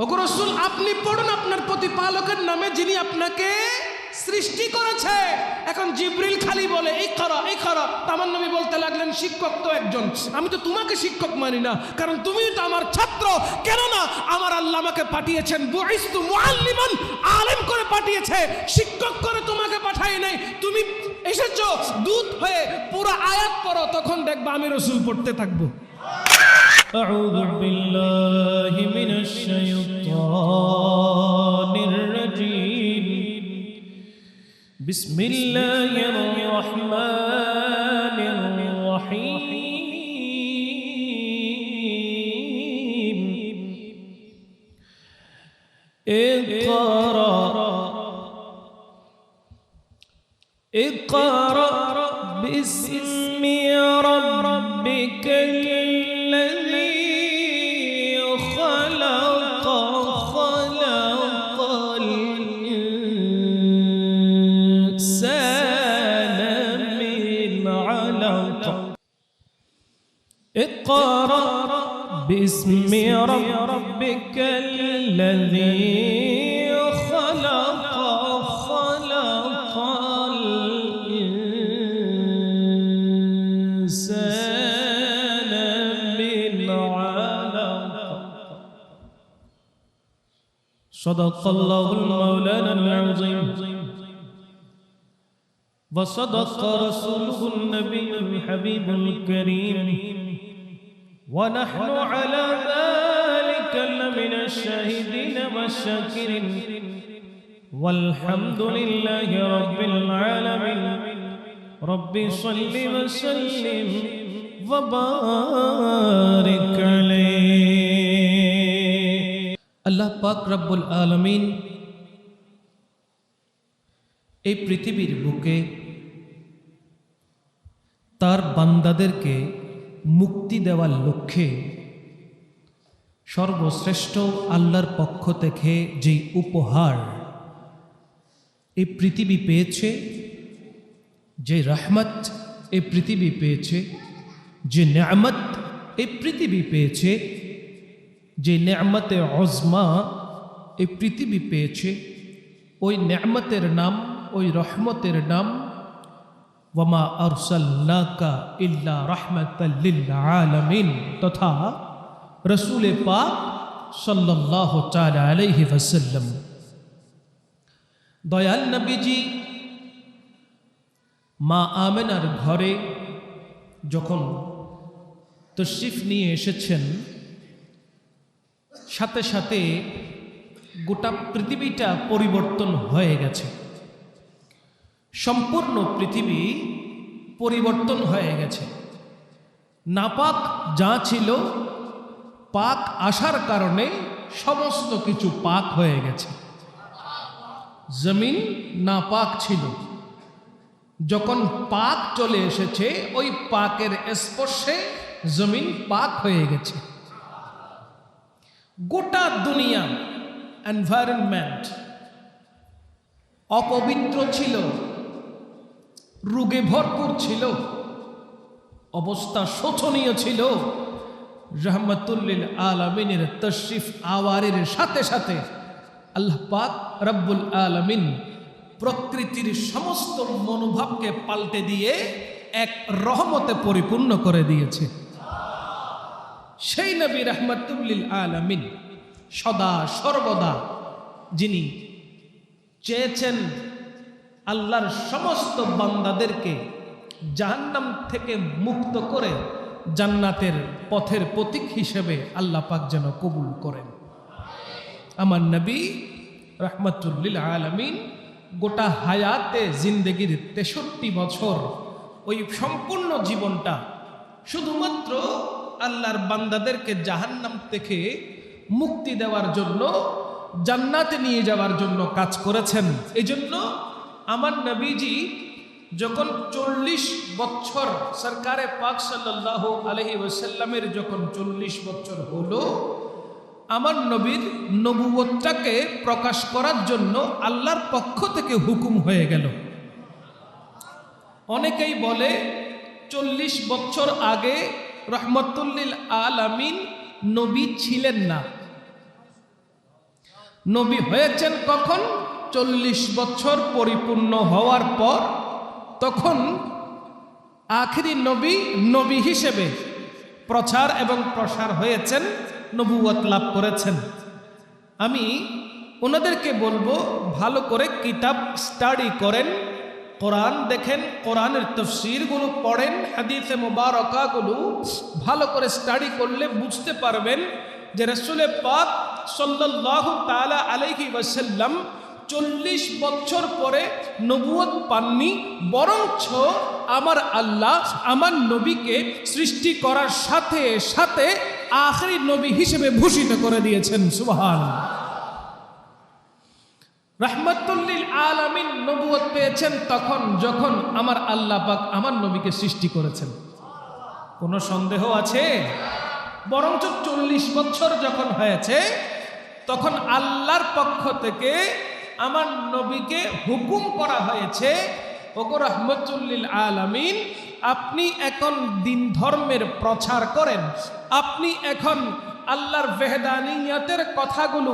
ওগো রাসূল, আপনি পড়ুন আপনার প্রতিপালকের নামে যিনি আপনাকে সৃষ্টি করেছে। এখন জিবরিল খালি বলে ইকরা ইকরা, আমার নবী বলতে লাগলেন শিক্ষক তো একজন, আমি তো তোমাকে শিক্ষক মানি না, কারণ তুমি তো আমার ছাত্র। কেননা আমার আল্লাহ আমাকে পাঠিয়েছেন বুইস্তু মুআল্লিমান, আলেম করে পাঠিয়েছে, শিক্ষক করে তোমাকে পাঠাই নাই। তুমি এসেছো দূত হয়ে, পুরো আয়াত পড়ো, তখন দেখবা আমি রাসূল পড়তে থাকবো। أعوذ بالله من الشيطان الرجيم بسم الله الرحمن الرحيم اقرأ باسم ربك الذي خلق الإنسان من علق اقرأ باسم ربك الذي خلق الإنسان من علق صدق الله المولانا العظيم وصدق رسوله النبي الحبيب الكريم ونحن على ذلك لمن الشاهدين والشاكرين والحمد لله رب العالمين رب صل وسلم وبارك عليه আল্লাহ পাক রব্বুল আলামিন এই পৃথিবীর বুকে তার বান্দাদেরকে মুক্তি দেওয়ার লক্ষ্যে সর্বশ্রেষ্ঠ আল্লাহর পক্ষ থেকে যে উপহার এই পৃথিবী পেয়েছে, যে রহমত এই পৃথিবী পেয়েছে, যে নেয়ামত এই পৃথিবী পেয়েছে, যে নেয়ামতে উজমা এই পৃথিবী পেয়েছে, ওই নেয়ামতের নাম, ওই রহমতের নাম ওয়ামা আরসালনাকা ইল্লা রাহমাতাল লিল আলামিন, তথা রাসূলে পাক সাল্লাল্লাহু তাআলা আলাইহি ওয়াসাল্লাম। দয়াল নবীজি মা আমেনার ঘরে যখন তশরিফ নিয়ে এসেছেন, সাথে সাথে গোটা পৃথিবীটা পরিবর্তন হয়ে গেছে। সম্পূর্ণ পৃথিবী পরিবর্তন হয়ে গেছে। নাপাক যা ছিল, পাক আসার কারণে সমস্ত কিছু পাক হয়ে গেছে। জমিন নাপাক ছিল, যখন পাক চলে এসেছে, ওই পাকের স্পর্শে জমিন পাক হয়ে গেছে। গোটা দুনিয়া এনভায়রনমেন্ট অপবিত্র ছিল, রোগে ভরপুর ছিল, অবস্থা শোচনীয় ছিল। রহমতুল লিল আলামিনের তশরিফ আওয়ারের সাথে সাথে আল্লাহ পাক রব্বুল আলামিন প্রকৃতির সমস্ত মনোভাবকে পাল্টে দিয়ে এক রহমতে পরিপূর্ণ করে দিয়েছে। সেই নবী রহমতুল লিল আলামিন সদা সর্বদা যিনি চেয়েছেন আল্লাহর সমস্ত বান্দাদেরকে জাহান্নাম থেকে মুক্ত করে জান্নাতের পথের প্রতীক হিসেবে আল্লাহ পাক যেন কবুল করেন। আমার নবী রাহমাতুল লিল আলামিন গোটা হায়াতে জিন্দেগির 63 বছর ওই সম্পূর্ণ জীবনটা শুধুমাত্র আল্লাহর বান্দাদেরকে জাহান্নাম থেকে মুক্তি দেওয়ার জন্য, জান্নাতে নিয়ে যাওয়ার জন্য কাজ করেছেন। এই জন্য আমার নবীজি যখন 40 বছর সরকারে পাক সাল্লাল্লাহু আলাইহি ওয়াসাল্লামের যখন 40 বছর হলো, আমার নবীর নবুয়তটাকে প্রকাশ করার জন্য আল্লাহর পক্ষ থেকে হুকুম হয়ে গেল। অনেকেই বলে 40 বছর আগে রহমতুল লিল আলামিন নবী ছিলেন না। নবী হয়েছেন কখন? 40 বছর পরিপূর্ণ হওয়ার পর। তখন আখিরি নবী নবী হিসেবে প্রচার এবং প্রসার হয়েছেন, নবুয়ত লাভ করেছেন। আমি ওনাদেরকে বলবো ভালো করে কিতাব স্টাডি করেন, কোরআন দেখেন, কোরআনের তাফসীরগুলো পড়েন, হাদিসে মুবারাকাগুলো ভালো করে স্টাডি করলে বুঝতে পারবেন যে রাসূল পাক সাল্লাল্লাহু তাআলা আলাইহি ওয়াসাল্লাম 40 বছর পরে নবুয়ত পাননি, বরঞ্চ আমার আল্লাহ আমার নবীকে সৃষ্টি করার সাথে সাথে আখিরি নবী হিসেবে ভূষিত করে দিয়েছেন। সুবহানাল্লাহ। রাহমাতুল লিল আলামিন নবুয়ত পেয়েছেন তখন যখন আমার আল্লাহ পাক আমার নবীকে সৃষ্টি করেছেন। কোনো সন্দেহ আছে? বরঞ্চ 40 বছর যখন হয়েছে তখন আল্লাহর পক্ষ থেকে আমার নবীকে হুকুম করা হয়েছে, ওগো রাহমাতুল লিল আলামিন, আপনি এখন দ্বীন ধর্মের প্রচার করেন, আপনি এখন আল্লাহর ওয়াহদানিয়তের কথাগুলো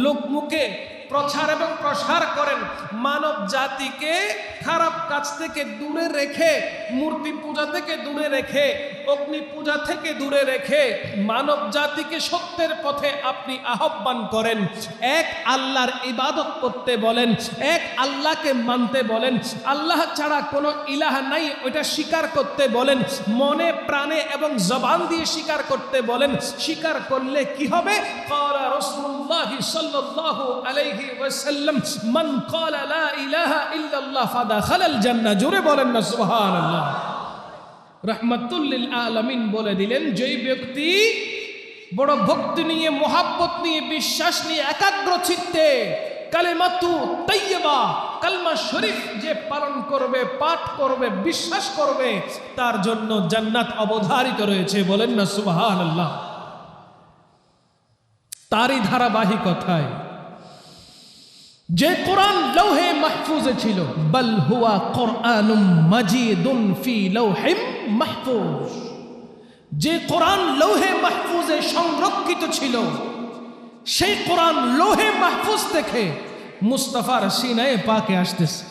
লোকমুখে প্রচার এবং প্রসার করেন, মানব জাতিকে খারাপ কাজ থেকে দূরে রেখে, মূর্তি পূজা থেকে দূরে রেখে, অগ্নি পূজা থেকে দূরে রেখে মানব জাতিকে সত্যের পথে আপনি আহ্বান করেন। এক আল্লাহর ইবাদত করতে বলেন, এক আল্লাহকে মানতে বলেন, আল্লাহ ছাড়া কোনো ইলাহ নাই ওইটা স্বীকার করতে বলেন, মনে প্রাণে এবং জবান দিয়ে স্বীকার করতে বলেন। স্বীকার করলে কি হবে? ক্বালা রাসূলুল্লাহ সাল্লাল্লাহু আলাইহি ওয়াসাল্লাম, মান ক্বালা লা ইলাহা ইল্লাল্লাহ ফাদাখালাল জান্নাহ। জোরে বলেন না সুবহানাল্লাহ। রাহমাতুল লিল আলামিন বলে দিলেন, যেই ব্যক্তি বড় ভক্তি নিয়ে, মোহাব্বত নিয়ে, বিশ্বাস নিয়ে একাগ্র চিত্তে কালিমাতু তাইয়্যিবা, কালমা শরীফ যে পালন করবে, পাঠ করবে, বিশ্বাস করবে, তার জন্য জান্নাত অবধারিত রয়েছে। বলেন না সুবহানাল্লাহ। তারই ধারাবাহিকতায় যে কোরআন লৌহে মাহফুজে ছিল, বাল হুয়া কোরআনুম মাজিদুন ফি লৌহিম মাহফুজ, যে কোরআন লৌহে মাহফুজে সংরক্ষিত ছিল, সেই কোরআন লৌহে মাহফুজ থেকে মুস্তাফার সিনায়ে পাকে আসতেছে।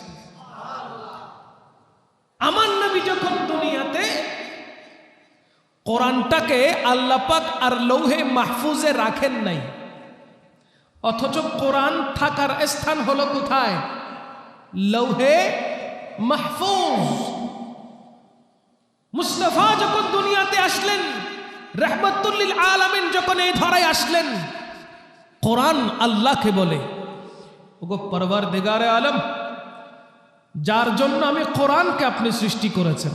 আমার নবী যখন দুনিয়াতে, কোরআনটাকে আল্লাহ পাক আর লৌহে মাহফুজে রাখেন নাই, অথচ কোরআন থাকার স্থান হলো কোথায়? লৌহে মাহফুজ। মুস্তাফা যখন দুনিয়াতে আসলেন, রাহমাতুল লিল আলামিন যখন এই ধরায় আসলেন, কোরআন আল্লাহকে বলে, ওগো পরওয়ারদিগারে আলম, যার জন্য আমি কোরআনকে আপনি সৃষ্টি করেছেন,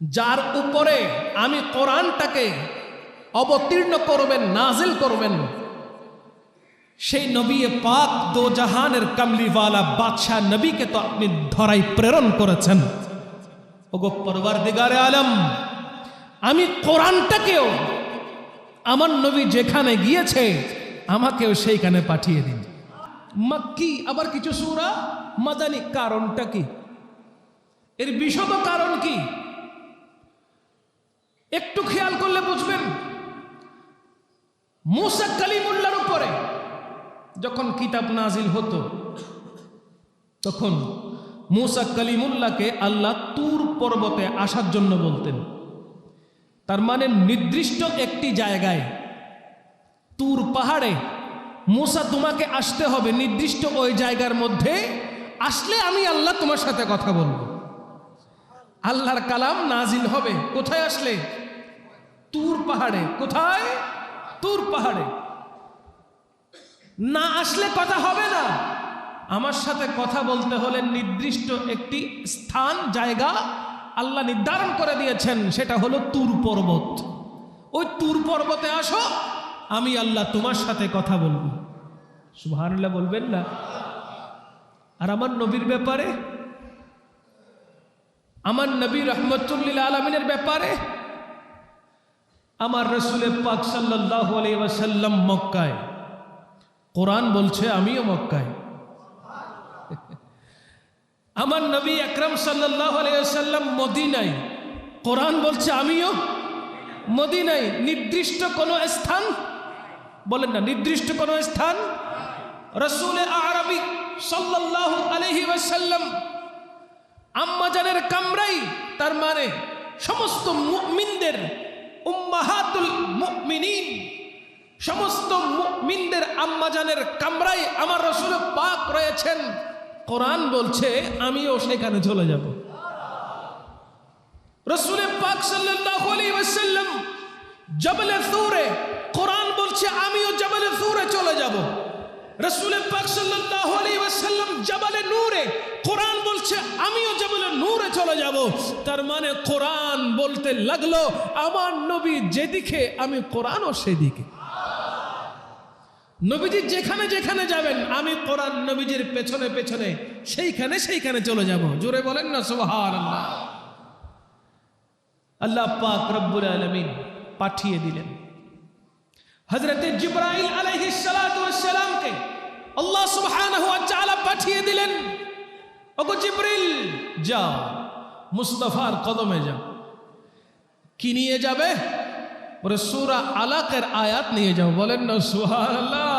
যার উপরে আমি কোরআনটাকে অবতীর্ণ করবেন, নাজিল করবেন, সেই নবী পাক দো জাহানের কামলিওয়ালা বাদশাহ নবীকে তো আপনি ধরাই প্রেরণ করেছেন। ওগো পরওয়ারদিগারে আলম, আমি কোরআনটাকেও আমার নবী যেখানে গিয়েছে আমাকেও সেইখানে পাঠিয়ে দিন। মক্কি আবার কিছু সূরা মাদানী। কারণটা কি? এর বিশদ কারণ কি? একটু খেয়াল করলে বুঝবেন। মুসা কালিমুল্লাহর উপরে যখন কিতাব নাজিল হতো, তখন মুসা কালিমুল্লাহকে আল্লাহ তুর পর্বতে আসার জন্য বলতেন। তার মানে নির্দিষ্ট একটি জায়গায়, তুর পাহাড়ে মুসা তোমাকে আসতে হবে, নির্দিষ্ট ওই জায়গার মধ্যে আসলে আমি আল্লাহ তোমার সাথে কথা বলবো। আল্লাহর কালাম নাজিল হবে কোথায় আসলে? তুর পাহাড়ে। কোথায়? তুর পাহাড়ে। না আসলে কথা হবে না। আমার সাথে কথা বলতে হলে নির্দিষ্ট একটি স্থান, জায়গা আল্লাহ নির্ধারণ করে দিয়েছেন, সেটা হলো তুর পর্বত। ওই তুর পর্বতে আসো, আমি আল্লাহ তোমার সাথে কথা বলবো। সুবহানাল্লাহ বলবেন না? আর আমার নবীর ব্যাপারে, আমার নবী রাহমাতুল লিল আলামিনের ব্যাপারে, আমার রাসূল পাক সাল্লাল্লাহু আলাইহি ওয়াসাল্লাম মক্কায়, কোরআন বলছে আমিও মক্কায়। আমার নবী আকরাম সাল্লাল্লাহু আলাইহি ওয়াসাল্লাম মদিনায়, কোরআন বলছে আমিও মদিনায়। নির্দিষ্ট কোনো স্থান বলেন না, নির্দিষ্ট কোনো স্থান? রাসূল আরবি সাল্লাল্লাহু আলাইহি ওয়াসাল্লাম আম্মাজানের কামরাই, তার মানে সমস্ত মুমিনদের উম্মাহাতুল মুমিনিন, সমস্ত মুমিনদের আম্মাজানের কামরাই আমার রাসূল পাক রয়েছেন। কোরআন বলছে আমিও সেখানে চলে যাব। রাসূল পাক সাল্লাল্লাহু আলাইহি ওয়াসাল্লাম জাবালে তুরে, কোরআন বলছে আমিও জাবালে তুরে চলে যাব। রাসূল পাক সাল্লাল্লাহু আলাইহি ওয়াসাল্লাম জাবালে নূরে, কোরআন বলছে আমিও জাবালে নূরে চলে যাব। তার মানে কোরআন বলতে লাগলো আমার নবী যেদিকে আমি কোরআনও সেদিকে। নবীজি যেখানে যেখানে যাবেন আমি কোরআন নবীজির পেছনে পেছনে সেইখানে সেইখানে চলে যাব। জোরে বলেন না সুবহানাল্লাহ। আল্লাহ পাক রব্বুল আলামিন পাঠিয়ে দিলেন হযরতে জিবরাইল আলাইহিস সালাতু ওয়াস সালামকে। আল্লাহ সুবহানাহু ওয়া তাআলা পাঠিয়ে দিলেন, ওগো জিবরিল যাও মুস্তাফার কদমে যাও। কি নিয়ে যাবে? ওরে সূরা আলাকের আয়াত নিয়ে যাও। বলেন না সুবহানাল্লাহ।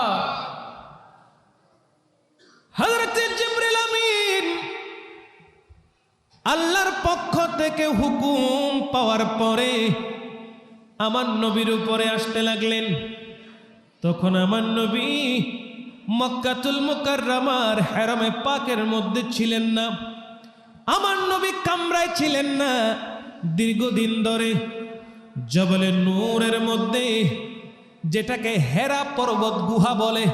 হযরতে জিবরিল আমিন আল্লাহর পক্ষ থেকে হুকুম পাওয়ার পরে আমার নবীর উপরে আসতে লাগলেন। তখন আমার নবী মক্কাতুল মুকাররমার হারামে পাকের মধ্যে ছিলেন না, আমার নবী কামরায় ছিলেন না। দীর্ঘদিন ধরে জবলে নূরের মধ্যে, যেটাকে হেরা পর্বত গুহা বলে,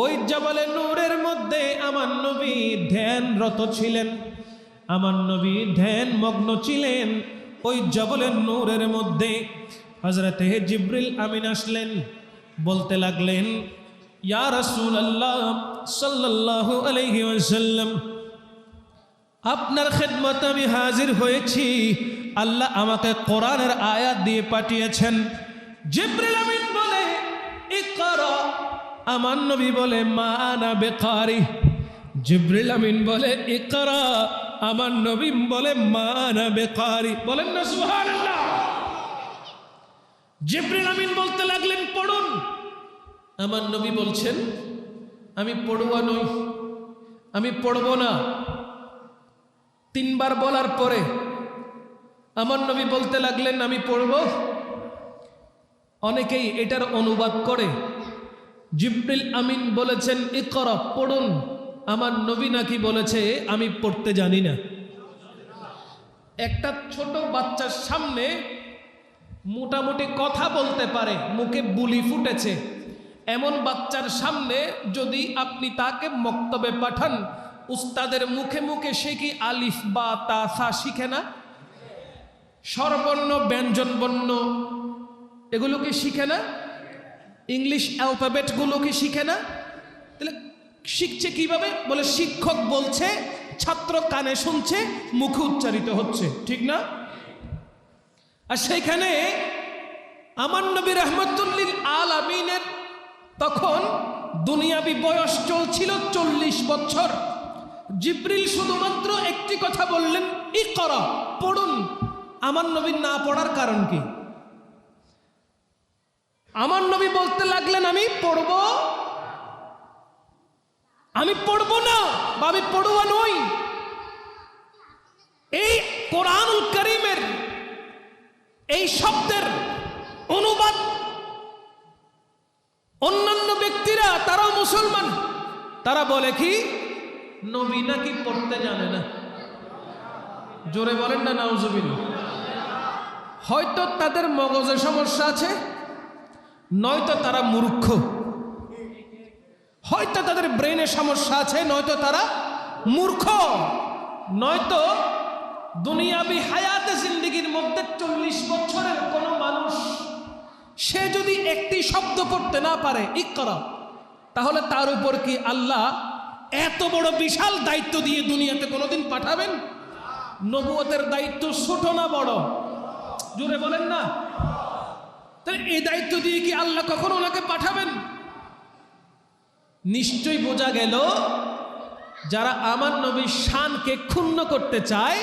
ওই জবলে নূরের মধ্যে আমার নবী ধ্যানরত ছিলেন। আমার নবী ধ্যান মগ্ন ছিলেন। ওই জবলে নূরের মধ্যে হযরতে জিবরিল আমিন আসলেন, বলতে লাগলেন ইয়া রাসূলুল্লাহ সাল্লাল্লাহু আলাইহি ওয়াসাল্লাম, আপনার খেদমতে আমি হাজির হয়েছি। আল্লাহ আমাকে কোরআনের আয়াত দিয়ে পাঠিয়েছেন। জিবরিল আমিন বলে ইকরা, আমার নবী বলে মা আনা বিকারি। জিবরিল আমিন বলে ইকরা, আমার নবী বলে মা আনা বিকারি। বলেন না সুবহানাল্লাহ। জিবরিল আমিন বলতে লাগলেন পড়ুন। আমার নবী বলছেন আমি পড়ুয়া নই, আমি পড়ব না। তিনবার বলার পরে আমার নবী বলতে লাগলেন আমি পড়ব। অনেকেই এটার অনুবাদ করে জিবরিল আমিন বলেছেন ইকরা, পড়ুন। আমার নবী নাকি বলেছে আমি পড়তে জানি না। একটা ছোট বাচ্চার সামনে মোটামুটি কথা বলতে পারে, মুখে বুলি ফুটেছে, এমন বাচ্চার সামনে যদি আপনি তাকে মক্তবে পাঠান, উস্তাদের মুখে মুখে সে কি আলিফ বা তা সা শিখে না? স্বরবর্ণ ব্যঞ্জন বর্ণ এগুলোকে শিখে না? ইংলিশ অ্যালফাবেটগুলোকে শিখে না? তাহলে শিখছে কিভাবে? বলে শিক্ষক বলছে, ছাত্র কানে শুনছে, মুখে উচ্চারিত হচ্ছে, ঠিক না? আর সেইখানে আমার নবী রাহমাতুল লিল আলামিনের তখন দুনিয়াবি বয়স চলছিল 40 বছর। জিবরিল শুধুমাত্র একটি কথা বললেন ইকরা, পড়ুন। আমার নবীর না পড়ার কারণ কি? আমার নবী বলতে লাগলেন আমি পড়ব, আমি পড়ব না, বা আমি পড়ুয়া নই। এই কোরআনুল কারীমের এই শব্দের অনুবাদ অন্যান্য ব্যক্তিরা, তারাও মুসলমান, তারা বলে কি নবী নাকি পড়তে জানে না। জোরে বলেন না নাউজুবিল্লাহ। হয়তো তাদের মগজে সমস্যা আছে, নয়তো তারা মূর্খ। হয়তো তাদের ব্রেনে সমস্যা আছে, নয়তো তারা মূর্খ। নয়তো দুনিয়াবি হায়াতে জিন্দেগির মধ্যে 40 বছরের কোনো মানুষ সে যদি একটি শব্দ পড়তে না পারে ইকরা, তাহলে তার উপর কি আল্লাহ এত বড় বিশাল দায়িত্ব দিয়ে দুনিয়াতে কোনোদিন পাঠাবেন? নবুয়তের দায়িত্ব ছোট না বড়? জোরে বলেন না। তাহলে এই দায়িত্ব দিয়ে কি আল্লাহ কখনো ওনাকে পাঠাবেন? নিশ্চয়ই বোঝা গেল যারা আমার নবীর শানকে ক্ষুণ্ণ করতে চায়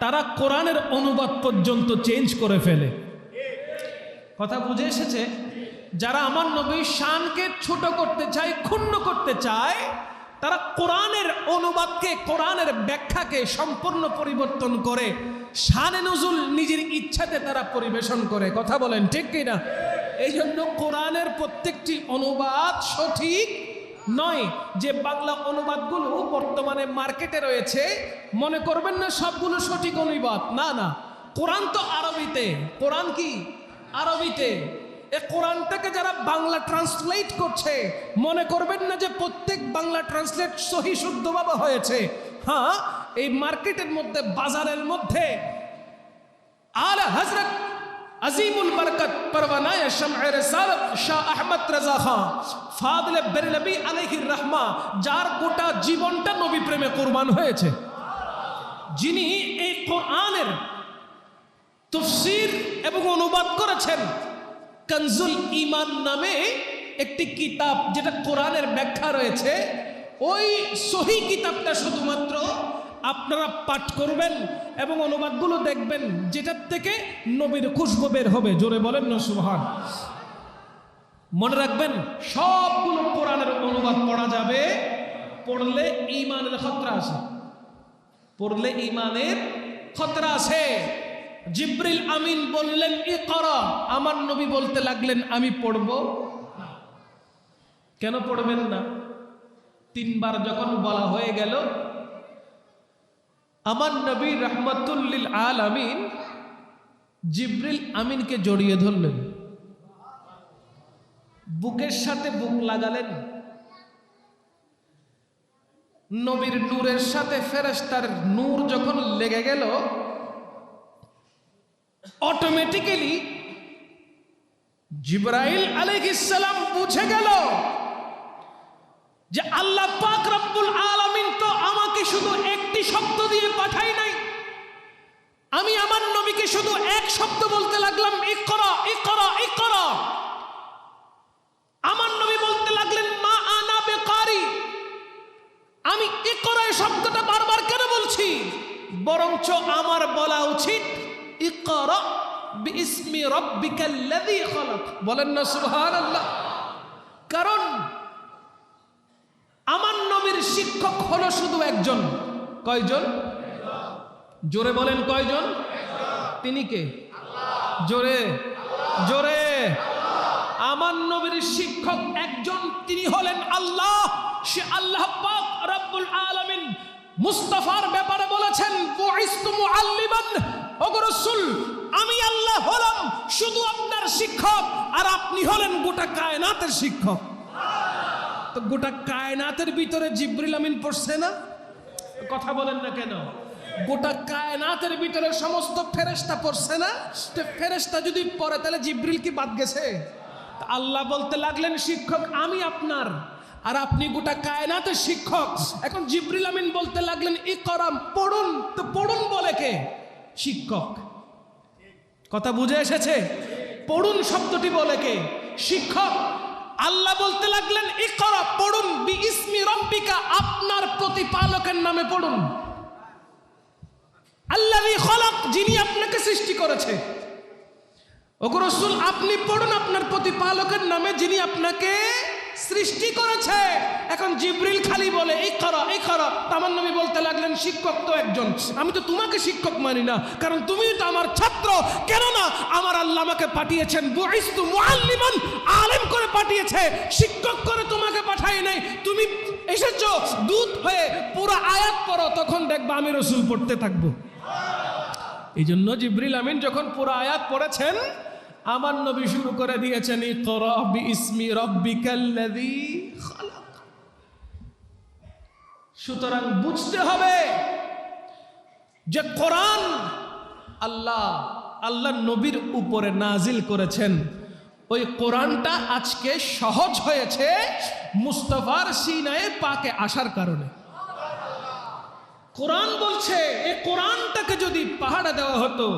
তারা কোরআনের অনুবাদ পর্যন্ত চেঞ্জ করে ফেলে। কথা বুঝে এসেছে? যারা আমার নবীর শানকে ছোট করতে চায়, ক্ষুণ্ণ করতে চায়, তারা কোরআনের অনুবাদকে, কোরআনের ব্যাখ্যাকে সম্পূর্ণ পরিবর্তন করে শানে নজুল নিজের ইচ্ছাতে তারা পরিবেশন করে। কথা বলেন ঠিক কিনা? এই জন্য কোরআনের প্রত্যেকটি অনুবাদ সঠিক নয়। যে বাংলা অনুবাদগুলো বর্তমানে মার্কেটে রয়েছে, মনে করবেন না সবগুলো সঠিক অনুবাদ। না না, কোরআন তো আরবিতে। কোরআন কি? আরবিতে। এ কোরআনটাকে যারা বাংলা ট্রান্সলেট করছে, মনে করবেন না যে প্রত্যেক বাংলা ট্রান্সলেট সহি শুদ্ধভাবে হয়েছে। হ্যাঁ, এই মার্কেটের মধ্যে, বাজারের মধ্যে আলা হযরত আজিমুল বরকত পরওয়ানায়ে শাম'এ রিসালাত শাহ আহমদ রাজা খান ফাদলে বেরলভী আলাইহির রাহমা, যার গোটা জীবনটা নবী প্রেমে কুরবান হয়েছে, যিনি এই কোরআনের তাফসীর এবং অনুবাদ করেছেন। কনজুল ঈমান নামে একটি কিতাব, যেটা কোরআনের ব্যাখ্যা রয়েছে, ওই সহি কিতাবটা শুধুমাত্র আপনারা পাঠ করবেন এবং অনুবাদগুলো দেখবেন, যেটার থেকে নবীর খুশবু বের হবে। জোরে বলেন না সুবহান। মনে রাখবেন, সবগুলো কোরআনের অনুবাদ পড়া যাবে, পড়লে ঈমানের খতরা আছে। পড়লে ঈমানের খতরা আছে। জিবরিল আমিন বললেন ইকরা, আমার নবী বলতে লাগলেন আমি পড়ব। কেন পড়বেন না? 3 বার যখন বলা হয়ে গেল, আমার নবী রাহমাতুল লিল আলামিন জিবরিল আমিনকে জড়িয়ে ধরলেন, বুকের সাথে বুক লাগালেন। নবীর নূরের সাথে ফেরেশতার নূর যখন লেগে গেল, অটোমেটিক্যালি জিবরাইল আলাইহিস সালাম বুঝে গেল যে আল্লাহ পাক রব্বুল আলামিন তো আমাকে শুধু একটি শব্দ দিয়ে পাঠাই নাই। আমি আমার নবীকে শুধু এক শব্দ বলতে লাগলাম, ইকরা ইকরা ইকরা। আমার নবী বলতে লাগলেন মা আনা বিকারি। আমি ইকরা শব্দটা বারবার কেন বলছি? বরঞ্চ আমার বলা উচিত ইকরা বিইসমি রাব্বিকাল্লাযী খালাক। বলেন না সুবহানাল্লাহ। কারণ আমার নবীর শিক্ষক হলো শুধু একজন। কয়জন? জোরে বলেন কয়জন? তিনি কে? জোরে জোরে। আমার নবীর শিক্ষক একজন, তিনি হলেন আল্লাহ। সে আল্লাহ পাক রব্বুল আলামিন মুস্তাফার ব্যাপারে বলেছেন বুইস্তু মুআল্লিমান। ওগো রাসূল, আমি আল্লাহ হলাম শুধু আপনার শিক্ষক, আর আপনি হলেন গোটা কায়নাতের শিক্ষক। তো গোটা কায়নাতের ভিতরে জিবরিল আমিন পড়ছে না? কথা বলেন না কেন? গোটা কায়নাতের ভিতরে সমস্ত ফেরেশতা পড়ছে না? তো ফেরেশতা যদি পড়ে, তাহলে জিবরিল কি বাদ গেছে? আল্লাহ বলতে লাগলেন শিক্ষক আমি আপনার, আর আপনি গোটা কায়নাতের শিক্ষক। এখন জিবরিল আমিন বলতে লাগলেন ইকরা, পড়ুন। তো পড়ুন বলে কে? শিক্ষক। কথা বুঝে এসেছে? পড়ুন শব্দটি বলে কে? শিক্ষক। আল্লাহ বলতে লাগলেন ইকরা, পড়ুন, বিইসমি রাব্বিকা, আপনার প্রতিপালকের নামে পড়ুন। আল্লাযী খালাক, যিনি আপনাকে সৃষ্টি করেছে। ওগো রাসূল, আপনি পড়ুন আপনার প্রতিপালকের নামে, যিনি আপনাকে সৃষ্টি করেছে। এখন জিবরিল খালি বলে ইকরা ইকরা। আমার নবী বলতে লাগলেন শিক্ষক তো একজন, আমি তো তোমাকে শিক্ষক মানি না, কারণ তুমি তো আমার ছাত্র। কেননা আমার আল্লাহ আমাকে পাঠিয়েছেন বুইস্তু মুআল্লিমান, আলেম করে পাঠিয়েছে, শিক্ষক করে তোমাকে পাঠাই নাই। তুমি এসেছো দূত হয়ে। পুরো আয়াত পড়ো, তখন দেখবা আমি রাসূল পড়তে থাকবো। এই জন্য জিবরিল আমিন যখন পুরো আয়াত পড়েছেন, আমার নবী শুরু করে দিয়েছেন ইকরা বিইসমি রাব্বিকাল্লাযী খালাক। সুতরাং বুঝতে হবে যে কোরআন আল্লাহ নবীর উপরে নাজিল করেছেন। ওই কোরআনটা আজকে সহজ হয়েছে মুস্তাফার সিনায়ে পাকে আসার কারণে। কোরআন বলছে এই কোরআনটাকে যদি পাহাড়ে দেওয়া হতো,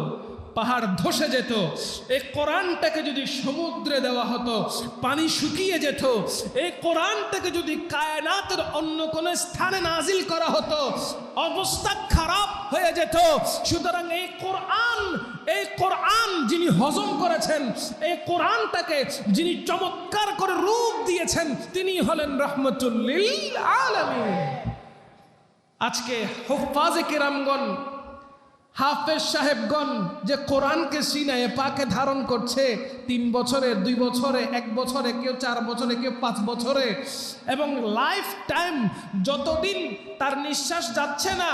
পাহাড় ধসে যেত। এই কোরআনটাকে যদি সমুদ্রে দেওয়া হতো, পানি শুকিয়ে যেত। এই কোরআনটাকে যদি কায়নাতের অন্য কোনো স্থানে নাজিল করা হতো, অবস্থা খারাপ হয়ে যেত। সুতরাং এই কোরআন, এই কোরআন যিনি হজম করেছেন, এই কোরআনটাকে যিনি চমৎকার করে রূপ দিয়েছেন, তিনি হলেন রাহমাতুল লিল আলামিন। আজকে হুফাজে কিরামগণ, হাফেজ সাহেবগণ যে কোরআনকে সিনায়ে পাকে ধারণ করছে 3 বছরে, 2 বছরে, 1 বছরে, কেউ 4 বছরে, কেউ 5 বছরে, এবং লাইফ টাইম যতদিন তার নিঃশ্বাস যাচ্ছে না,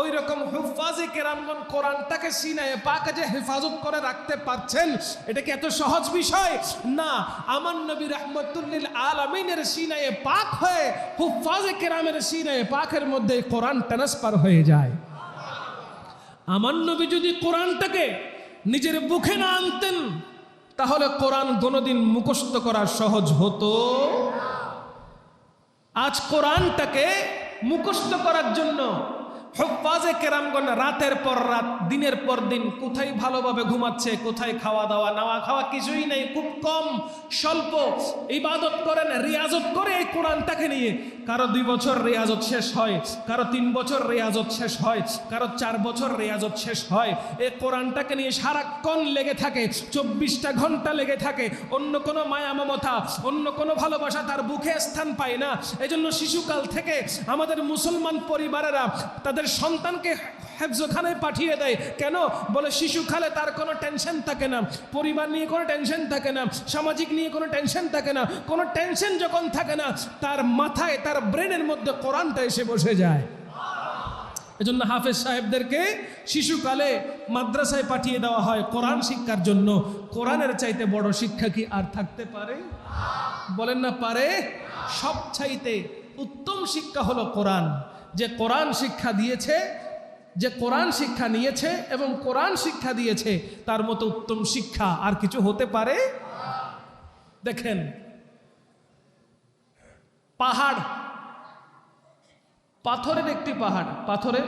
ওই রকম হুফাজে কেরামগণ কোরআনটাকে সিনায়ে পাকে যে হেফাজত করে রাখতে পারছেন, এটা কি এত সহজ বিষয়? না। আমার নবী রাহমাতুল লিল আলামিনের সিনায়ে পাক হয়ে হুফাজে কেরামের সিনায়ে পাকের মধ্যে কোরআন ট্রান্সফার হয়ে যায়। আমার নবী যদি কোরআনটাকে নিজের বুকে না আনতেন, তাহলে কোরআন কোনোদিন মুখস্থ করা সহজ হতো। আজ কোরআনটাকে মুখস্থ করার জন্য হুফাজে কেরামগণ রাতের পর রাত, দিনের পর দিন কোথায় ভালোভাবে ঘুমাচ্ছে, কোথায় খাওয়া দাওয়া, নাওয়া খাওয়া কিছুই নেই, খুব কম স্বল্প ইবাদত করেন, রিয়াজত করে এই কোরআনটাকে নিয়ে। কারো 2 বছর রিয়াজত শেষ হয়, কারো 3 বছর রিয়াজত শেষ হয়, কারো 4 বছর রিয়াজত শেষ হয়। এই কোরআনটাকে নিয়ে সারাক্ষণ লেগে থাকে, 24টা ঘন্টা লেগে থাকে। অন্য কোনো মায়া মমতা, অন্য কোনো ভালোবাসা তার বুকে স্থান পায় না। এজন্য শিশুকাল থেকে আমাদের মুসলমান পরিবারেরা তাদের সন্তানকে হেফজখানায় পাঠিয়ে দেয়। কেন? বলে শিশুকালে তার কোনো টেনশন থাকে না, পরিবার নিয়ে কোনো টেনশন থাকে না, সামাজিক নিয়ে কোনো টেনশন থাকে না। কোনো টেনশন যখন থাকে না, তার মাথায়, তার ব্রেনের মধ্যে কোরআনটা এসে বসে যায়। এজন্য হাফেজ সাহেবদেরকে শিশুকালে মাদ্রাসায় পাঠিয়ে দেওয়া হয় কোরআন শিক্ষার জন্য। কোরআনের চাইতে বড় শিক্ষা কি আর থাকতে পারে? বলেন না পারে? সব চাইতে উত্তম শিক্ষা হলো কোরআন। যে কোরআন শিক্ষা দিয়েছে, যে কোরআন শিক্ষা নিয়েছে এবং কোরআন শিক্ষা দিয়েছে, তার মতো উত্তম শিক্ষা আর কিছু হতে পারে? দেখেন, পাহাড়, পাথরের একটি পাহাড়, পাথরের,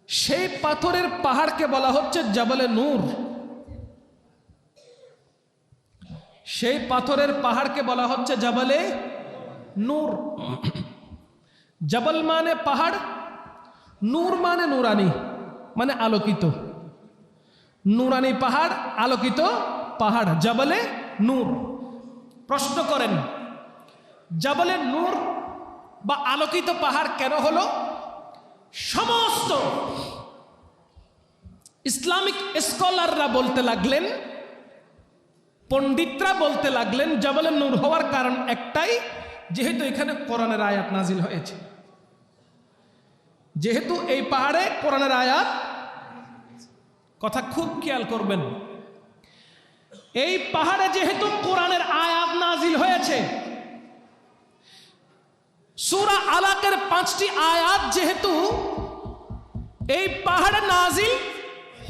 সেই পাথরের পাহাড়কে বলা হচ্ছে জাবালে নূর। সেই পাথরের পাহাড়কে বলা হচ্ছে জাবালে নূর। জবল মানে পাহাড়, নূর মানে নুরানি, মানে আলোকিত। নুরানি পাহাড়, আলোকিত পাহাড়, জবলে নূর। প্রশ্ন করেন, জবলে নূর বা আলোকিত পাহাড় কেন হলো? সমস্ত ইসলামিক স্কলাররা বলতে লাগলেন, পণ্ডিতরা বলতে লাগলেন, জবলে নূর হওয়ার কারণ একটাই, যেহেতু এখানে কোরআনের আয়াত নাজিল হয়েছে। যেহেতু এই পাহাড়ে কোরআনের আয়াত, কথা খুব খেয়াল করবেন, এই পাহাড়ে যেহেতু কোরআনের আয়াত নাজিল হয়েছে, সূরা আলাকের 5টি আয়াত যেহেতু এই পাহাড়ে নাজিল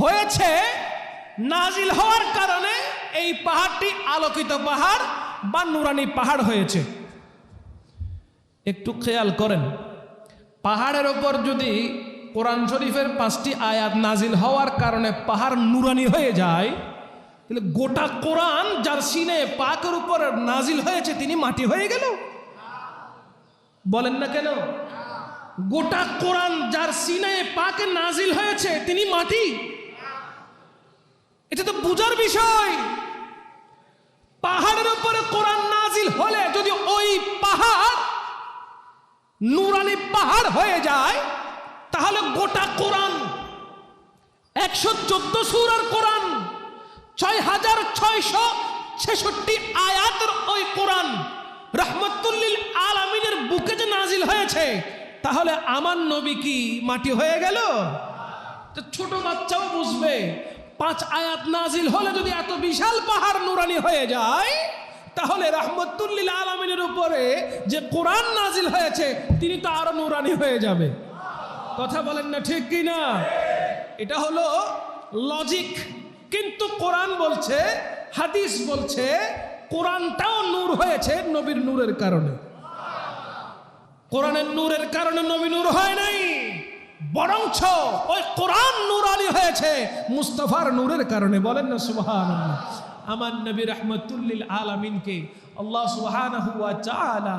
হয়েছে, নাজিল হওয়ার কারণে এই পাহাড়টি আলোকিত পাহাড় বা নুরানি পাহাড় হয়েছে। একটু খেয়াল করেন, পাহাড়ের ওপর যদি কোরআন শরীফের 5টি আয়াত নাজিল হওয়ার কারণে পাহাড় নুরানি হয়ে যায়, তাহলে গোটা কোরআন যার সিনে পাকের উপর নাজিল হয়েছে তিনি মাটি হয়ে গেল? বলেন না কেন? গোটা কোরআন যার সিনে পাকে নাজিল হয়েছে তিনি মাটি? এটা তো বুঝার বিষয়। পাহাড়ের উপরে কোরআন নাজিল হলে যদি ওই পাহাড় নুরানি পাহাড় হয়ে যায়, তাহলে গোটা কোরআন 114 সূরার কোরআন, 6666 আয়াতের ওই কোরআন রাহমাতুল লিল আলামিনের বুকে যে নাজিল হয়েছে, তাহলে আমার নবী কি মাটি হয়ে গেল? তো ছোট বাচ্চাও বুঝবে, 5 আয়াত নাজিল হলে যদি এত বিশাল পাহাড় নুরানি হয়ে যায়, তাহলে রাহমাতুল লিল আলামিনের উপরে যে কোরআন নাজিল হয়েছে তিনি তো আরো নুরানি হয়ে যাবে। কথা বলেন না ঠিক কি না? এটা হলো লজিক। কিন্তু কোরআন বলছে, হাদিস বলছে, কোরআনটাও নূর হয়েছে নবীর নূরের কারণে। কোরআনের নূরের কারণে নবী নূর হয় নাই, বরঞ্চ ওই কোরআন নূরানি হয়েছে মুস্তাফার নূরের কারণে। বলেন না সুবহানাল্লাহ। আমার নবী রাহমাতুল লিল আলামিনকে আল্লাহ সুবহানাহু ওয়া তাআলা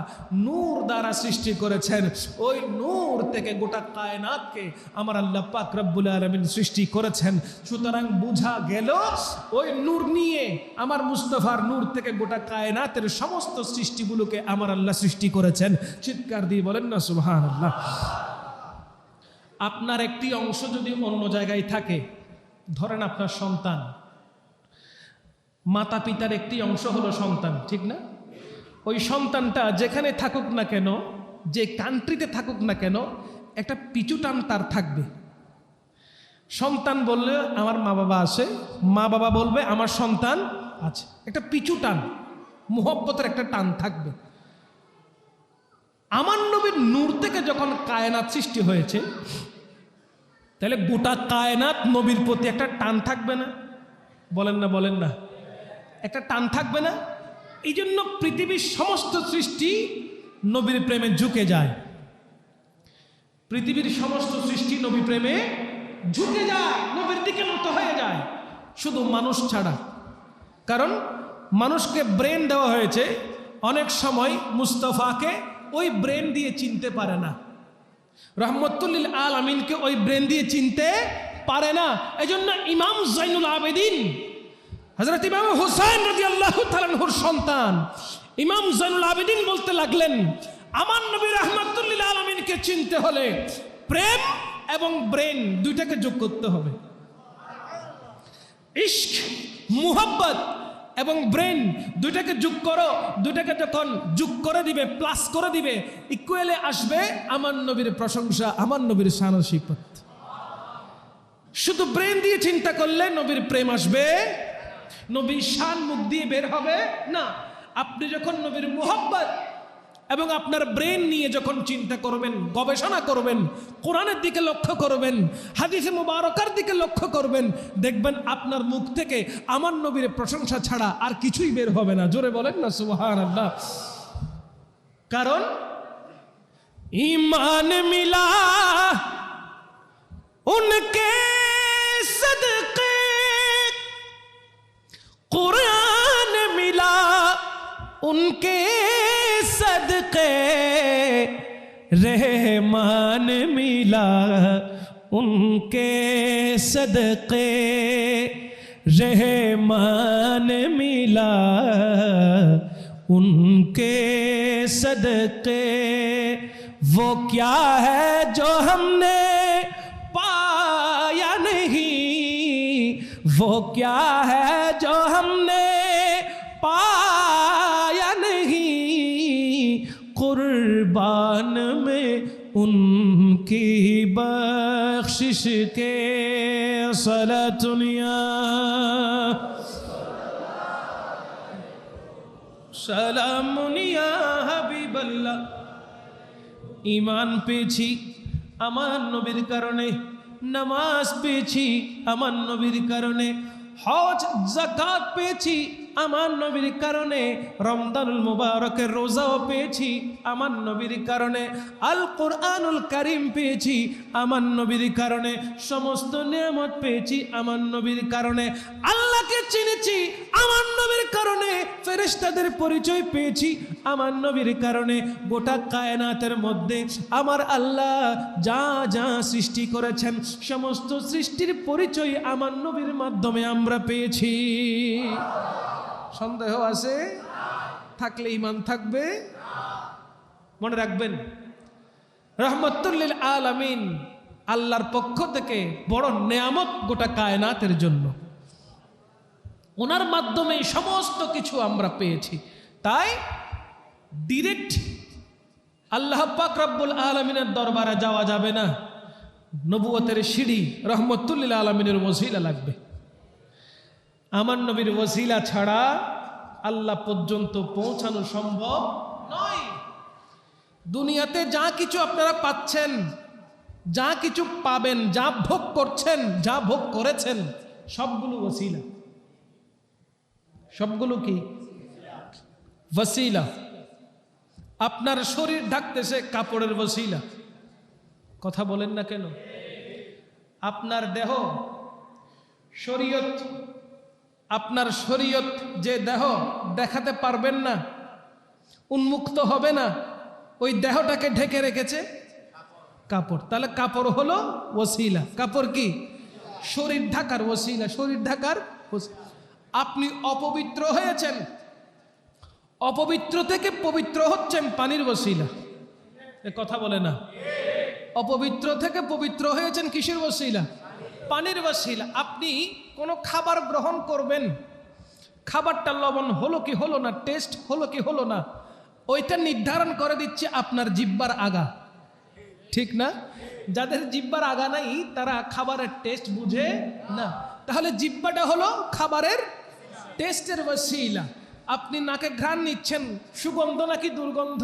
নূর দ্বারা সৃষ্টি করেছেন। ওই নূর থেকে গোটা কায়নাতকে আমার আল্লাহ পাক রব্বুল আলামিন সৃষ্টি করেছেন। সুতরাং বোঝা গেল ওই নূর নিয়ে আমার মুস্তাফার নূর থেকে গোটা কায়নাতের সমস্ত সৃষ্টিগুলোকে আমার আল্লাহ সৃষ্টি করেছেন। চিৎকার দিয়ে বলেন না সুবহানাল্লাহ। আপনার একটি অংশ যদি অন্য জায়গায় থাকে, ধরেন আপনার সন্তান, মাতা পিতার একটি অংশ হলো সন্তান, ঠিক না? ওই সন্তানটা যেখানে থাকুক না কেন, যে কান্ট্রিতে থাকুক না কেন, একটা পিছু টান তার থাকবে। সন্তান বললে আমার মা বাবা আছে, মা বাবা বলবে আমার সন্তান আছে, একটা পিছু টান, মুহব্বতের একটা টান থাকবে। আমার নবীর নূর থেকে যখন কায়নাত সৃষ্টি হয়েছে, তাহলে গোটা কায়নাত নবীর প্রতি একটা টান থাকবে না? বলেন না, বলেন না, একটা টান থাকবে না? এই জন্য পৃথিবীর সমস্ত সৃষ্টি নবীর প্রেমে ঝুঁকে যায়। পৃথিবীর সমস্ত সৃষ্টি নবী প্রেমে ঝুঁকে যায়, নবীর দিকে নত হয়ে যায়, শুধু মানুষ ছাড়া। কারণ মানুষকে ব্রেন দেওয়া হয়েছে, অনেক সময় মুস্তাফাকে ওই ব্রেন দিয়ে চিনতে পারে না, রহমতুল লিল আলামিনকে ওই ব্রেন দিয়ে চিনতে পারে না। এজন্য ইমাম জাইনুল আবেদিন হযরত ইমাম হুসাইন রাদিয়াল্লাহু তাআলা আনহুর সন্তান ইমাম জাইনুল আবেদিন বলতে লাগলেন, আমার নবী রহমতুল লিল আলামিনকে চিনতে হলে প্রেম এবং ব্রেন দুইটাকে যোগ করতে হবে। ইশক, মুহাব্বত এবং ব্রেন দুইটাকে যোগ করো, দুইটাকে যখন যোগ করে দিবে, প্লাস করে দিবে, ইকুয়ালে আসবে আমার নবীর প্রশংসা, আমার নবীর শান ও সিফত। শুধু ব্রেন দিয়ে চিন্তা করলে নবীর প্রেম আসবে, নবীর শান মুখ দিয়ে বের হবে না। আপনি যখন নবীর মুহাব্বত এবং আপনার ব্রেন নিয়ে যখন চিন্তা করবেন, গবেষণা করবেন, কোরআনের দিকে লক্ষ্য করবেন, হাদিসে মুবারকার দিকে লক্ষ্য করবেন, দেখবেন আপনার মুখ থেকে আমার নবীর প্রশংসা ছাড়া আর কিছুই বের হবে না। জোরে বলেন না সুবহানাল্লাহ। কারণ ईमान मिला उनके सदके, कुरान मिला उनके सदके, रहमान मिला उनके सदके, रहमान मिला उनके सदके। वो क्या है जो हमने पाया नहीं, वो क्या है जो हमने पाया नहीं, कुर्बान में उनकी बख्शिश के सलातुनिया सलामुनिया हबीबल्लाह। ईमान পেয়েছি আমার নবীর কারণে, নামাজ পেয়েছি আমার নবীর কারণে, হজ যাকাত পেয়েছি আমার নবীর কারণে, রমজানুল মুবারকের রোজাও পেয়েছি আমার নবীর কারণে, আল কোরআনুল কারীম পেয়েছি আমার নবীর কারণে, সমস্ত নিয়ামত পেয়েছি আমার নবীর কারণে, আল্লাহকে চিনেছি আমার নবীর কারণে, ফেরেশতাদের পরিচয় পেয়েছি আমার নবীর কারণে। গোটা কায়নাতের মধ্যে আমার আল্লাহ যা যা সৃষ্টি করেছেন সমস্ত সৃষ্টির পরিচয় আমার নবীর মাধ্যমে আমরা পেয়েছি। সন্দেহ আছে? থাকলে ঈমান থাকবে। মনে রাখবেন, রহমতুল লিল আলামিন আল্লাহর পক্ষ থেকে বড় নেয়ামত গোটা কায়নাতের জন্য। ওনার মাধ্যমে সমস্ত কিছু আমরা পেয়েছি। তাই ডিরেক্ট আল্লাহ পাক রব্বুল আলামিনের দরবারে যাওয়া যাবে না, নবুয়তের সিঁড়ি রহমতুল লিল আলামিনের ওসিলা লাগবে। আমার নবীর ওসিলা ছাড়া আল্লাহ পর্যন্ত পৌঁছানো সম্ভব নয়। দুনিয়াতে যা কিছু আপনারা পাচ্ছেন, যা কিছু পাবেন, যা ভোগ করছেন, যা ভোগ করেছেন, সবগুলো ওসিলা। সবগুলো কি ওসিলা? আপনার শরীর ঢাকতেছে কাপড়ের ওসিলা, কথা বলেন না কেন? আপনার দেহ, শরীয়ত আপনার শরীয়ত যে দেহ দেখাতে পারবেন না, উন্মুক্ত হবে না, ওই দেহটাকে ঢেকে রেখেছে কাপড়। তাহলে কাপড় হলো ওসিলা। কাপড় কি? শরীর ঢাকার ওসিলা, শরীর ঢাকার ওসিলা। আপনি অপবিত্র হয়েছেন, অপবিত্র থেকে পবিত্র হচ্ছেন পানির ওসিলা। এ কথা বলে না? অপবিত্র থেকে পবিত্র হয়েছেন কিসের ওসিলা? পানির ওসিলা। আপনি কোনো খাবার গ্রহণ করবেন, খাবারটা লবণ হলো কি হলো না, টেস্ট হলো কি হলো না, ওইটা নির্ধারণ করে দিচ্ছে আপনার জিহ্বার আগা, ঠিক না? যাদের জিহ্বার আগা নাই তারা খাবারের টেস্ট বুঝে না। তাহলে জিহ্বাটা হলো খাবারের টেস্টের ওসিলা। আপনি নাকে ঘ্রাণ নিচ্ছেন, সুগন্ধ নাকি দুর্গন্ধ,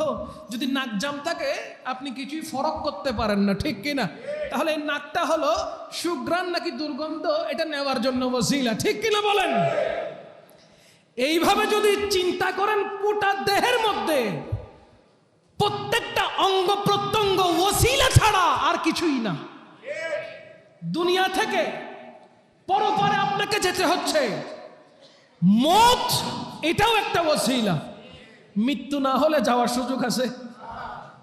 যদি নাক জাম থাকে আপনি কিছুই ফরক করতে পারেন না, ঠিক কিনা? তাহলে এই নাকটা হলো সুঘ্রাণ নাকি দুর্গন্ধ, এটা নেওয়ার জন্য ওসিলা, ঠিক কিনা বলেন? এইভাবে যদি চিন্তা করেন, গোটা দেহের মধ্যে প্রত্যেকটা অঙ্গ প্রত্যঙ্গ ওসিলা ছাড়া আর কিছুই না। দুনিয়া থেকে পরপারে আপনাকে যেতে হচ্ছে, মত এটাও একটা ওসিলা। মৃত্যু না হলে যাওয়ার সুযোগ আছে?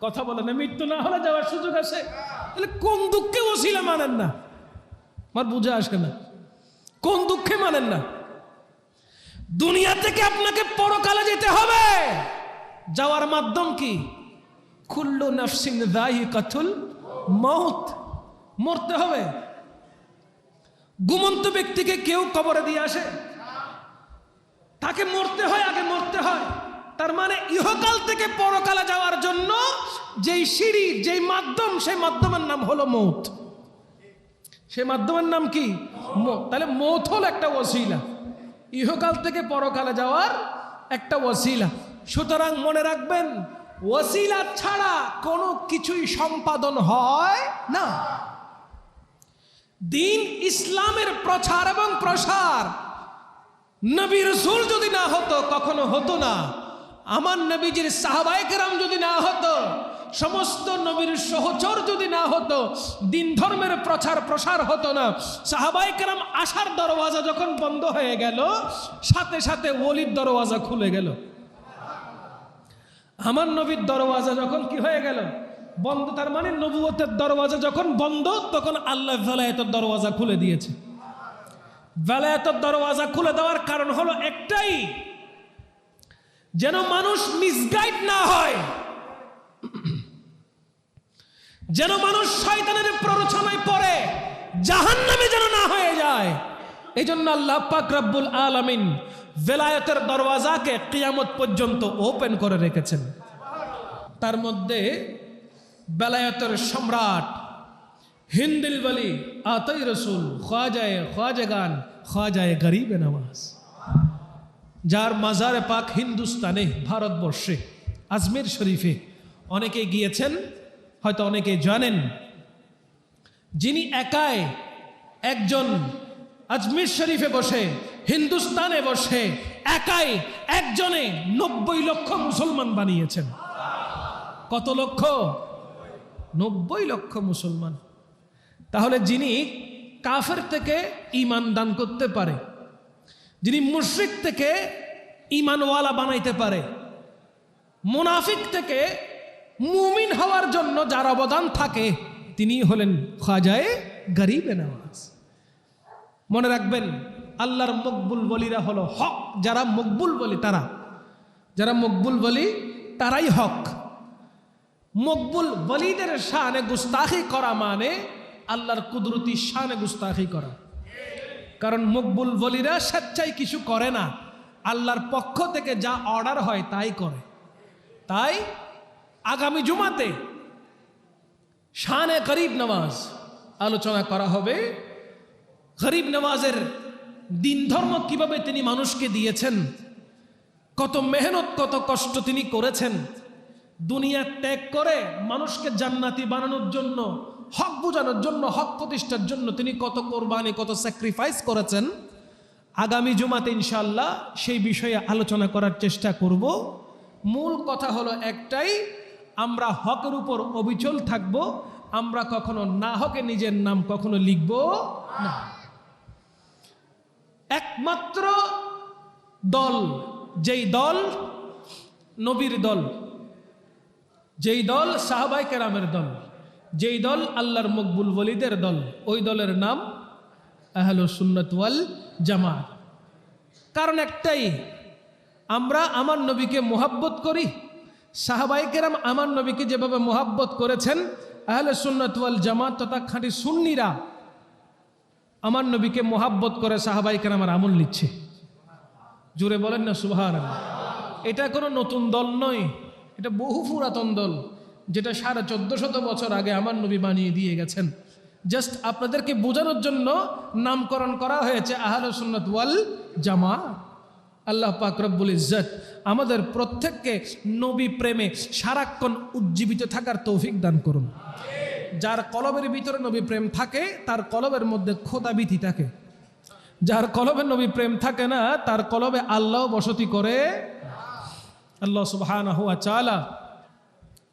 কথা বলে না, মৃত্যু না হলে যাওয়ার সুযোগ আছে। তাহলে কোন দুঃখে ওসিলা মানেন না? আমার বুঝে আসে না, কোন দুঃখে মানেন না? দুনিয়া থেকে আপনাকে পরকালে যেতে হবে, যাওয়ার মাধ্যম কি? কুল্লু নাফসিন যায়িকাতুল মউত, মরতে হবে। ঘুমন্ত ব্যক্তিকে কেউ কবরে দিয়ে আসে? তাকে মরতে হয়, আগে মরতে হয়। তার মানে ইহকাল থেকে পরকালে যাওয়ার জন্য যেই সিঁড়ি, যেই মাধ্যম, সেই মাধ্যমের নাম হলো মৌত। সেই মাধ্যমের নাম কি? মৌত। তাহলে মৌত হলো একটা ওসিলা, ইহকাল থেকে পরকালে যাওয়ার একটা ওসিলা। সুতরাং মনে রাখবেন, ওসিলা ছাড়া কোনো কিছুই সম্পাদন হয় না। দিন ইসলামের প্রচার এবং প্রসার নবী রাসূল যদি না হতো কখনো হতো না। আমার নবীজির সাহাবায়ে কেরাম যদি না হতো, সমস্ত নবীর সহচর যদি না হতো, দিন ধর্মের প্রচার প্রসার হতো না। সাহাবায়ে কেরাম আসার দরওয়াজা যখন বন্ধ হয়ে গেল, সাথে সাথে ওলির দরওয়াজা খুলে গেল। আমার নবীর দরওয়াজা যখন কি হয়ে গেল? বন্ধ। তার মানে নবুয়তের দরওয়াজা যখন বন্ধ, তখন আল্লাহ ভেলায়েতের দরওয়াজা খুলে দিয়েছে। ভেলায়েতের দরওয়াজা খুলে দেওয়ার কারণ হলো একটাই, যেন মানুষ মিসগাইড না হয়, যেন মানুষ শয়তানের প্ররোচনায় পড়ে জাহান্নামে যেন না হয়ে যায়। এই জন্য আল্লাহ পাক রব্বুল আলামিন ভেলায়েতের দরওয়াজাকে কিয়ামত পর্যন্ত ওপেন করে রেখেছেন। তার মধ্যে বেলায়েতের সম্রাট হিন্দিল বলি আতাই রসুল খ্বাজাগান খ্বাজায়ে গরিবে নওয়াজ, যার মাজারে পাক হিন্দুস্তানে, ভারতবর্ষে আজমির শরীফে অনেকে গিয়েছেন, হয়তো অনেকে জানেন, যিনি একাই একজন আজমির শরীফে বসে, হিন্দুস্তানে বসে একাই একজনে 90 লক্ষ মুসলমান বানিয়েছেন। কত লক্ষ? 90 লক্ষ মুসলমান। তাহলে যিনি কাফের থেকে ঈমান দান করতে পারে, যিনি মুশরিক থেকে ঈমানওয়ালা বানাইতে পারে, মুনাফিক থেকে মুমিন হওয়ার জন্য যার অবদান থাকে, তিনি হলেন খ্বাজায়ে গরিবে নওয়াজ। মনে রাখবেন, আল্লাহর মকবুল বলিরা হলো হক। যারা মকবুল বলি, যারা মকবুল বলি তারাই হক। মকবুল বলিদের শানে গুস্তাখি করা মানে আল্লাহর কুদরতি শানে গুস্তাখি করা। কারণ মকবুল বলিরা স্বেচ্ছায় কিছু করে না, আল্লাহর পক্ষ থেকে যা অর্ডার হয় তাই করে। তাই আগামী জুমাতে শানে গরিব নওয়াজ আলোচনা করা হবে। গরিব নওয়াজের দিন ধর্ম কিভাবে তিনি মানুষকে দিয়েছেন, কত মেহনত কত কষ্ট তিনি করেছেন, দুনিয়া ত্যাগ করে মানুষকে জান্নাতি বানানোর জন্য, হক বোঝানোর জন্য, হক প্রতিষ্ঠার জন্য তিনি কত কোরবানি কত স্যাক্রিফাইস করেছেন। আগামী জুমাতে ইনশাআল্লাহ সেই বিষয়ে আলোচনা করার চেষ্টা করব। মূল কথা হলো একটাই, আমরা হকের উপর অবিচল থাকব, আমরা কখনো না হকে নিজের নাম কখনো লিখব না। একমাত্র দল, যেই দল নবীর দল, যেই দল সাহাবায়ে কেরামের দল, যেই দল আল্লাহর মকবুল ওলিদের দল, ওই দলের নাম আহলুস সুন্নাত ওয়াল জামাত। কারণ একটাই, আমরা আমার নবীকে মোহাব্বত করি, সাহাবায়ে কেরাম আমার নবীকে যেভাবে মোহাব্বত করেছেন, আহলুস সুন্নাত ওয়াল জামাত তথা খাঁটি সুন্নিরা আমার নবীকে মোহাব্বত করে সাহাবায়ে কেরামের আমল নিচ্ছে। জোরে বলেন না সুবহানাল্লাহ। এটা কোনো নতুন দল নয়, এটা বহু পুরাতন দল, যেটা 1450 বছর আগে আমার নবী বানিয়ে দিয়ে গেছেন। জাস্ট আপনাদেরকে বোঝানোর জন্য নামকরণ করা হয়েছে আহলুস সুন্নাত ওয়াল জামাত। আল্লাহ পাক রব্বুল ইজ্জত আমাদের প্রত্যেককে নবী প্রেমে সারাক্ষণ উজ্জীবিত থাকার তৌফিক দান করুন। যার কলবের ভিতরে নবী প্রেম থাকে, তার কলবের মধ্যে খোদাভীতি থাকে। যার কলবে নবী প্রেম থাকে না, তার কলবে আল্লাহ বসতি করে। আল্লাহ সুবহানাহু ওয়া তাআলা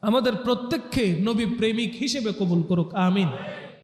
আমাদের প্রত্যেককে নবী প্রেমিক হিসেবে কবুল করুক, আমিন।